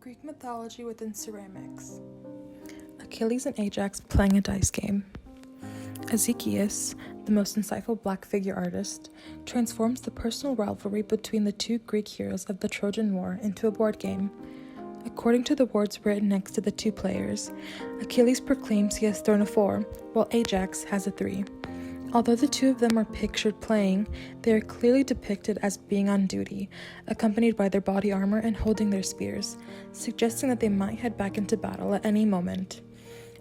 Greek mythology within ceramics. Achilles and Ajax playing a dice game. Ezekias, the most insightful black figure artist, transforms the personal rivalry between the two Greek heroes of the Trojan War into a board game. According to the words written next to the two players, Achilles proclaims he has thrown a 4, while Ajax has a 3. Although the two of them are pictured playing, they are clearly depicted as being on duty, accompanied by their body armor and holding their spears, suggesting that they might head back into battle at any moment.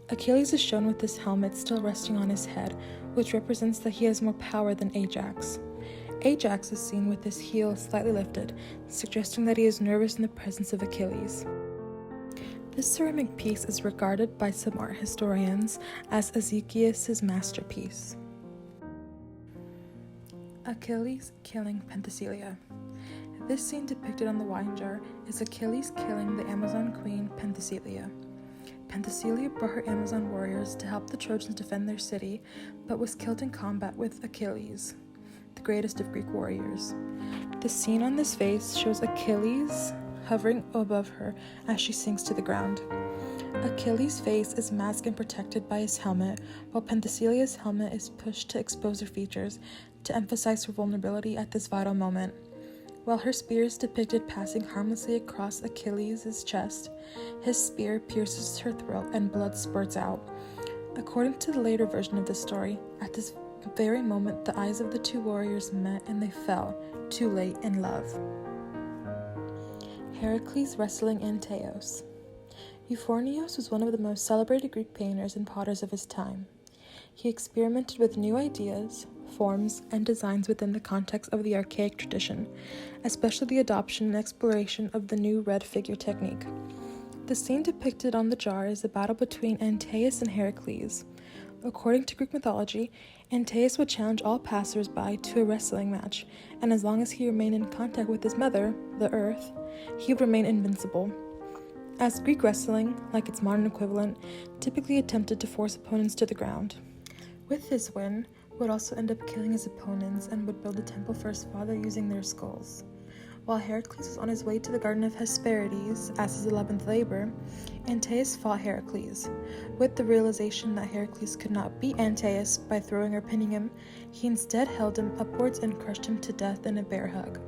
Achilles is shown with his helmet still resting on his head, which represents that he has more power than Ajax. Ajax is seen with his heel slightly lifted, suggesting that he is nervous in the presence of Achilles. This ceramic piece is regarded by some art historians as Ezekias' masterpiece. Achilles killing Penthesilea. This scene depicted on the wine jar is Achilles killing the Amazon queen Penthesilea. Penthesilea brought her Amazon warriors to help the Trojans defend their city, but was killed in combat with Achilles, the greatest of Greek warriors. The scene on this vase shows Achilles hovering above her as she sinks to the ground. Achilles' face is masked and protected by his helmet, while Penthesilea's helmet is pushed to expose her features to emphasize her vulnerability at this vital moment. While her spear is depicted passing harmlessly across Achilles' chest, his spear pierces her throat and blood spurts out. According to the later version of the story, at this very moment the eyes of the two warriors met and they fell, too late, in love. Heracles wrestling Antaeus. Euphornios was one of the most celebrated Greek painters and potters of his time. He experimented with new ideas, forms, and designs within the context of the archaic tradition, especially the adoption and exploration of the new red figure technique. The scene depicted on the jar is a battle between Antaeus and Heracles. According to Greek mythology, Antaeus would challenge all passers-by to a wrestling match, and as long as he remained in contact with his mother, the Earth, he would remain invincible. As Greek wrestling, like its modern equivalent, typically attempted to force opponents to the ground. With this win, would also end up killing his opponents and would build a temple for his father using their skulls. While Heracles was on his way to the Garden of Hesperides as his 11th labor, Antaeus fought Heracles. With the realization that Heracles could not beat Antaeus by throwing or pinning him, he instead held him upwards and crushed him to death in a bear hug.